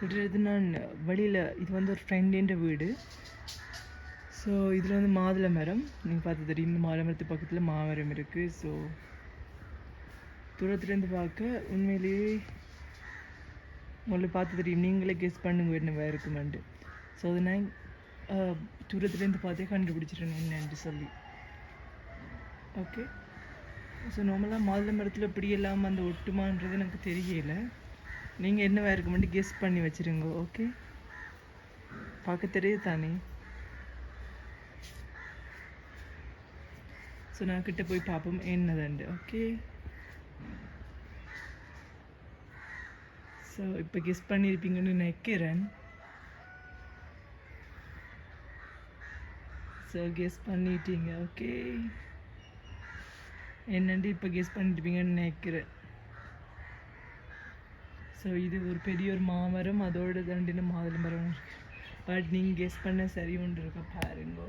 கிட்டத்தட்ட நான் வழியில் இது வந்து ஒரு ஃப்ரெண்டின்ற வீடு. ஸோ இதில் வந்து மாதுளை மரம் நீங்கள் பார்த்து தெரியும். இந்த மாதுளை மரத்து பக்கத்தில் மாமரம் இருக்குது. ஸோ தூரத்துலேருந்து பார்க்க உண்மையிலேயே உங்களுக்கு பார்த்து தெரியும். நீங்களே கெஸ் பண்ணுங்க என்னவா இருக்குமெண்டு. ஸோ அதை நான் தூரத்துலேருந்து பார்த்தே கண்டுபிடிச்சிட்டேன் என்னன்னு சொல்லி. ஓகே. ஸோ நார்மலாக மாதுளை மரத்தில் இப்படி எல்லாம் அந்த ஒட்டுமான்றது எனக்கு தெரியலை. நீங்கள் என்னவா இருக்குமெண்டு கெஸ் பண்ணி வச்சுருங்க. ஓகே, பார்க்க தெரியுது தானே. ஸோ நான் கிட்ட போய் பார்ப்போம் என்னதுண்டு. ஓகே, ஸோ இப்போ கெஸ் பண்ணியிருப்பீங்கன்னு நினைக்கிறேன். ஸோ கெஸ் பண்ணிட்டீங்க. ஓகே, என்னண்டு இப்போ கெஸ் பண்ணியிருப்பீங்கன்னு நினைக்கிறேன். ஸோ இது ஒரு பெரிய ஒரு மாமரம், அதோட தாண்டின மாதுளை மரம் இருக்கு. பட் நீங்கள் கெஸ் பண்ண சரி ஒன்று இருக்க பாருங்க.